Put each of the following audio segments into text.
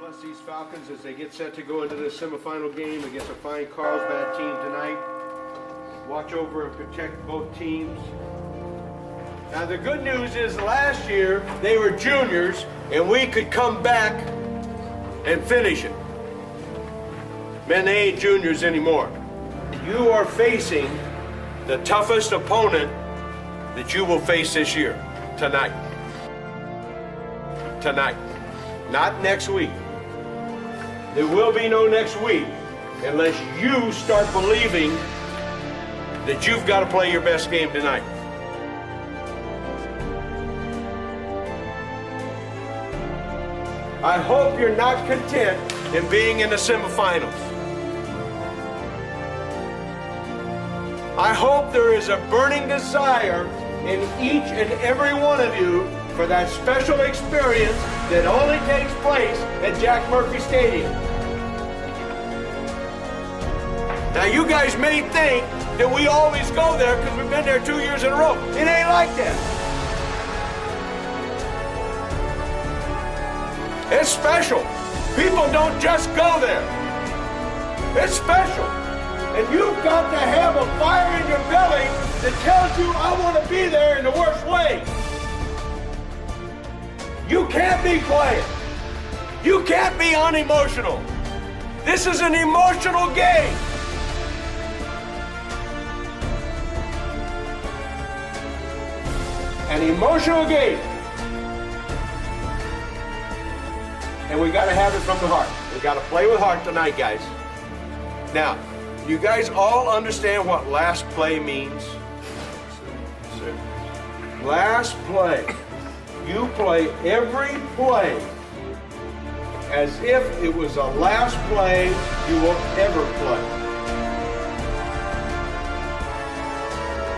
Plus these Falcons as they get set to go into the semifinal game against a fine Carlsbad team tonight. Watch over and protect both teams. Now the good news is last year they were juniors and we could come back and finish it. Men, they ain't juniors anymore. You are facing the toughest opponent that you will face this year, tonight. Tonight, not next week. There will be no next week unless you start believing that you've got to play your best game tonight. I hope you're not content in being in the semifinals. I hope there is a burning desire in each and every one of you for that special experience that only takes place at Jack Murphy Stadium. Now you guys may think that we always go there because we've been there 2 years in a row. It ain't like that. It's special. People don't just go there. It's special. And you've got to have a fire in your belly that tells you, I want to be there in the worst way. You can't be quiet. You can't be unemotional. This is an emotional game. An emotional game. And we got to have it from the heart. We got to play with heart tonight, guys. Now, you guys all understand what last play means? Last play. You play every play as if it was the last play you will ever play.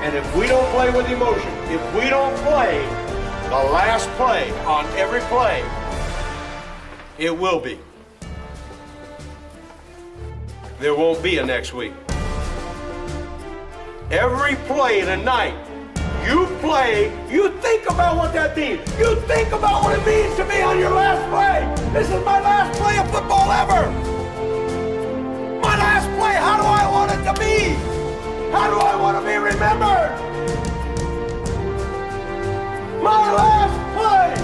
And if we don't play with emotion, if we don't play the last play on every play, it will be. There won't be a next week. Every play tonight, you play, you think about what that means. You think about what it means to be on your last play. This is my last play of football ever. My last play, how do I want it to be? How do I want to be remembered? My last play.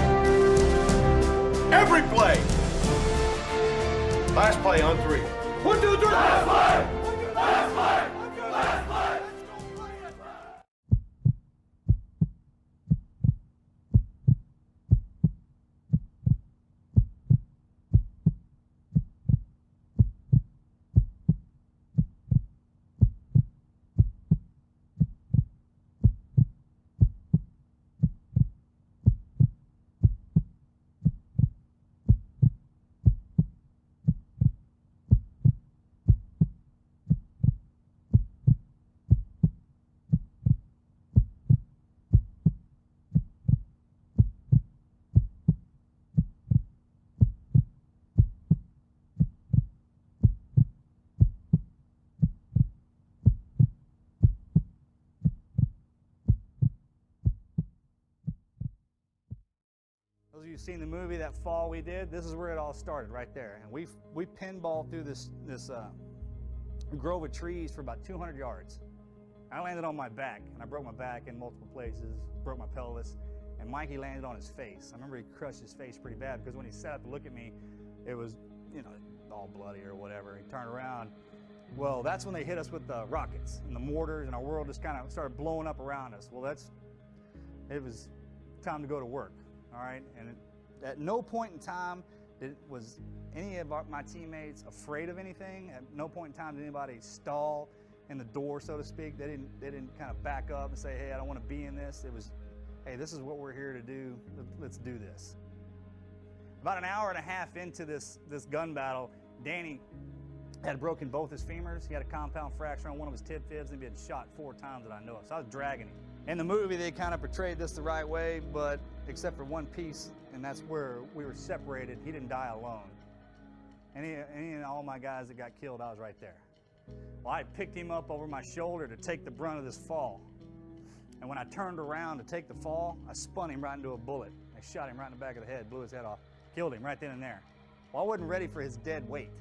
Every play. Last play on three. 1, 2, 3. Last play. Last play. Last play. Those of you who've seen the movie that fall we did, this is where it all started, right there. And we pinballed through this grove of trees for about 200 yards. I landed on my back, and I broke my back in multiple places, broke my pelvis, and Mikey landed on his face. I remember he crushed his face pretty bad because when he sat up to look at me, it was, you know, all bloody or whatever. He turned around. Well, that's when they hit us with the rockets and the mortars, and our world just kind of started blowing up around us. Well, it was time to go to work. All right, and at no point in time was any of my teammates afraid of anything. At no point in time did anybody stall in the door, so to speak. They didn't kind of back up and say, hey, I don't want to be in this. It was, hey, this is what we're here to do. Let's do this. About an hour and a half into this gun battle, Danny had broken both his femurs. He had a compound fracture on one of his tib fibs, and he'd been shot 4 times that I know of. So I was dragging him. In the movie, they kind of portrayed this the right way, but except for one piece, and that's where we were separated. He didn't die alone. Any and all my guys that got killed, I was right there. Well, I picked him up over my shoulder to take the brunt of this fall. And when I turned around to take the fall, I spun him right into a bullet. I shot him right in the back of the head, blew his head off, killed him right then and there. Well, I wasn't ready for his dead weight.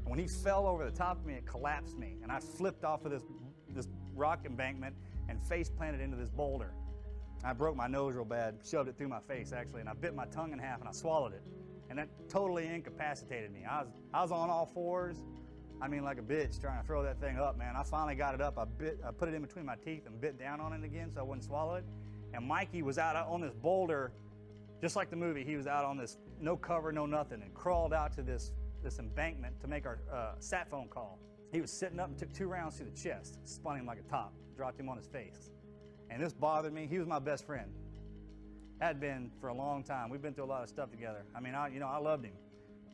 And when he fell over the top of me, it collapsed me, and I flipped off of this rock embankment and face planted into this boulder. I broke my nose real bad, shoved it through my face actually, and I bit my tongue in half and I swallowed it. And that totally incapacitated me. I was on all fours, I mean like a bitch, trying to throw that thing up, man. I finally got it up, I put it in between my teeth and bit down on it again so I wouldn't swallow it. And Mikey was out on this boulder, just like the movie. He was out on this, no cover, no nothing, and crawled out to this embankment to make our sat phone call. He was sitting up and took 2 rounds through the chest, spun him like a top, dropped him on his face. And this bothered me. He was my best friend. Had been for a long time. We've been through a lot of stuff together. I mean, I loved him.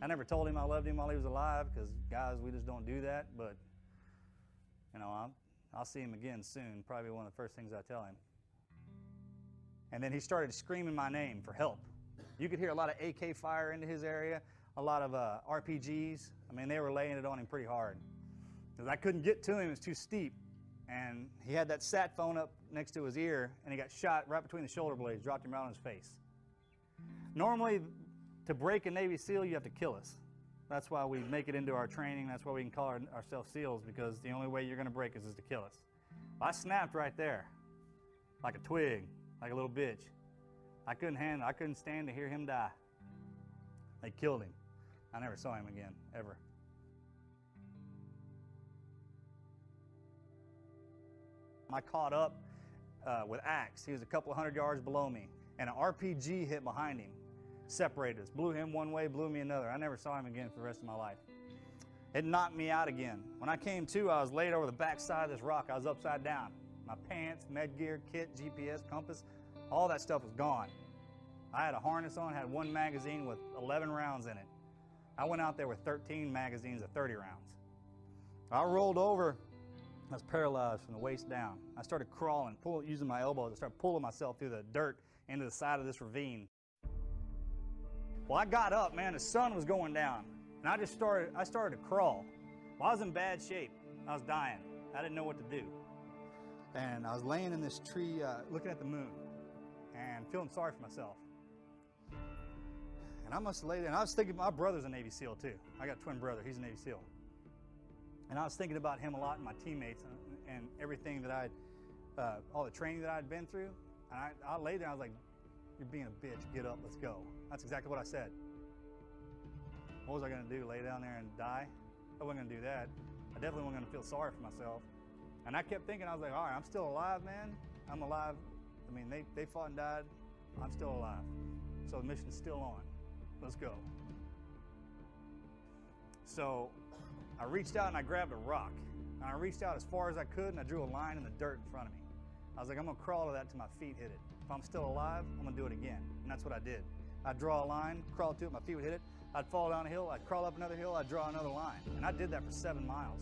I never told him I loved him while he was alive, because guys, we just don't do that. But you know, I'll see him again soon. Probably one of the first things I tell him. And then he started screaming my name for help. You could hear a lot of AK fire into his area, a lot of RPGs. I mean, they were laying it on him pretty hard. Because I couldn't get to him, it was too steep. And he had that sat phone up next to his ear, and he got shot right between the shoulder blades, dropped him right on his face. Normally, to break a Navy SEAL, you have to kill us. That's why we make it into our training. That's why we can call ourselves SEALs, because the only way you're going to break us is to kill us. I snapped right there, like a twig, like a little bitch. I couldn't stand to hear him die. They killed him. I never saw him again, ever. I caught up with Axe. He was a couple 100 yards below me, and an RPG hit behind him, separated us, blew him one way, blew me another. I never saw him again for the rest of my life. It knocked me out again. When I came to, I was laid over the backside of this rock. I was upside down. My pants, med gear, kit, GPS, compass, all that stuff was gone. I had a harness on, had 1 magazine with 11 rounds in it. I went out there with 13 magazines of 30 rounds. I rolled over. I was paralyzed from the waist down. I started crawling, using my elbows. I started pulling myself through the dirt into the side of this ravine. Well, I got up, man. The sun was going down, and I started to crawl. Well, I was in bad shape. I was dying. I didn't know what to do. And I was laying in this tree, looking at the moon, and feeling sorry for myself. And I must have laid there, and I was thinking, my brother's a Navy SEAL too. I got a twin brother, he's a Navy SEAL. And I was thinking about him a lot, and my teammates, and everything that all the training that I'd been through. And I lay there, I was like, you're being a bitch, get up, let's go. That's exactly what I said. What was I gonna do, lay down there and die? I wasn't gonna do that. I definitely wasn't gonna feel sorry for myself. And I kept thinking, I was like, all right, I'm still alive, man. I'm alive. I mean, they fought and died. I'm still alive. So the mission's still on. Let's go. So I reached out and I grabbed a rock. And I reached out as far as I could, and I drew a line in the dirt in front of me. I was like, I'm gonna crawl to that till my feet hit it. If I'm still alive, I'm gonna do it again. And that's what I did. I'd draw a line, crawl to it, my feet would hit it. I'd fall down a hill, I'd crawl up another hill, I'd draw another line. And I did that for 7 miles.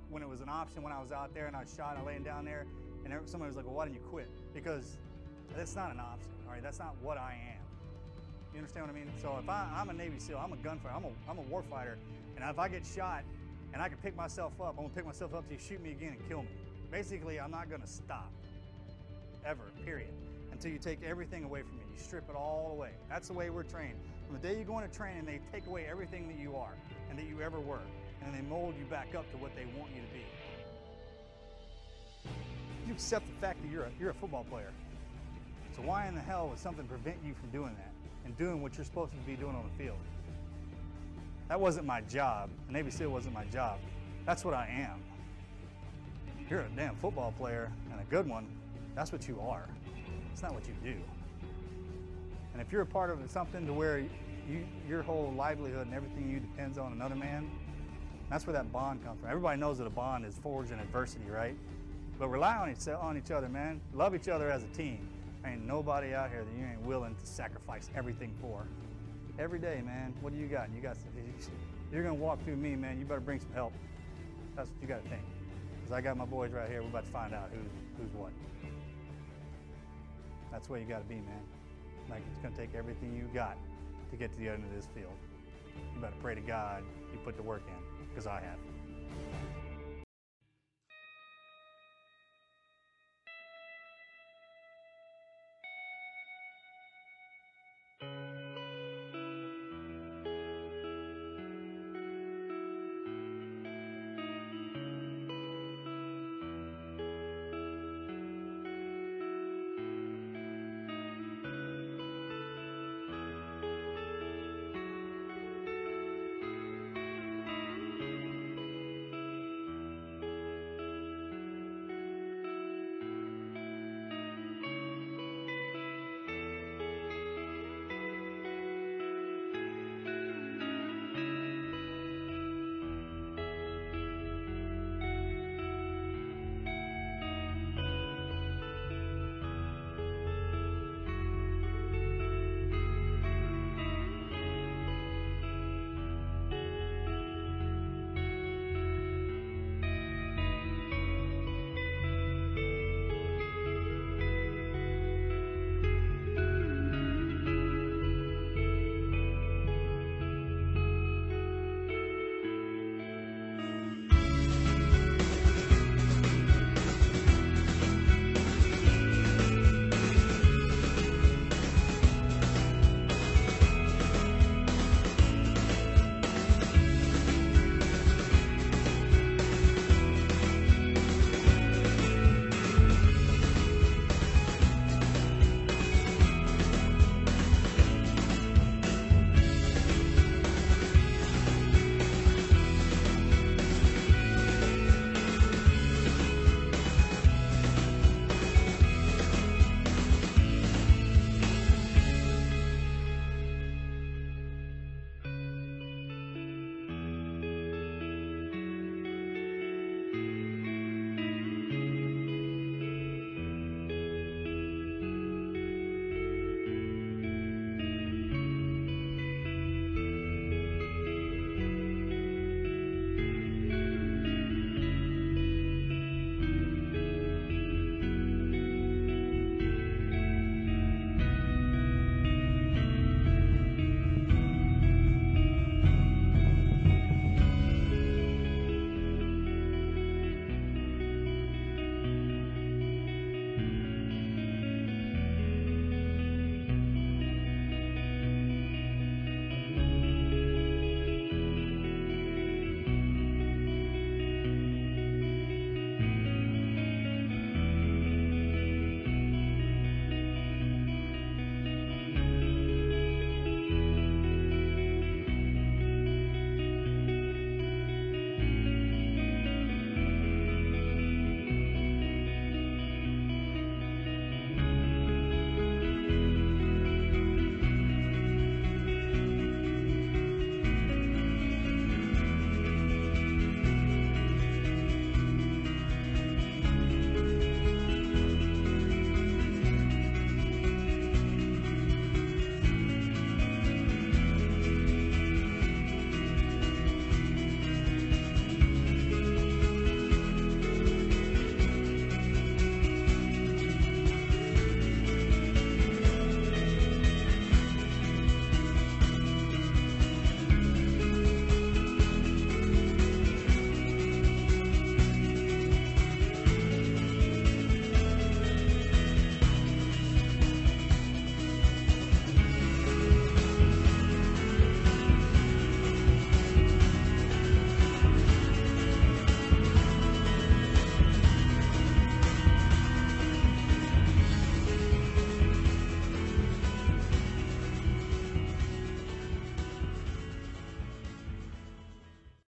When it was an option, when I was out there and I was shot and I laying down there, and somebody was like, well, why didn't you quit? Because that's not an option, all right? That's not what I am. You understand what I mean? So if I'm a Navy SEAL, I'm a gunfighter, I'm a warfighter, and if I get shot and I can pick myself up, I'm gonna pick myself up till you shoot me again and kill me. Basically, I'm not gonna stop, ever, period, until you take everything away from me. You strip it all away. That's the way we're trained. From the day you go into training, they take away everything that you are and that you ever were, and they mold you back up to what they want you to be. You accept the fact that you're a football player. So why in the hell would something prevent you from doing that and doing what you're supposed to be doing on the field? That wasn't my job. The Navy SEAL wasn't my job. That's what I am. You're a damn football player, and a good one. That's what you are. It's not what you do. And if you're a part of something to where your whole livelihood and everything you depends on another man, that's where that bond comes from. Everybody knows that a bond is forged in adversity, right? But rely on each other, man. Love each other as a team. Ain't nobody out here that you ain't willing to sacrifice everything for. Every day, man. What do you got? You're gonna walk through me, man. You better bring some help. That's what you gotta think. Because I got my boys right here. We're about to find out who's what. That's where you gotta be, man. Like, it's gonna take everything you got to get to the end of this field. You better pray to God you put the work in, because I have.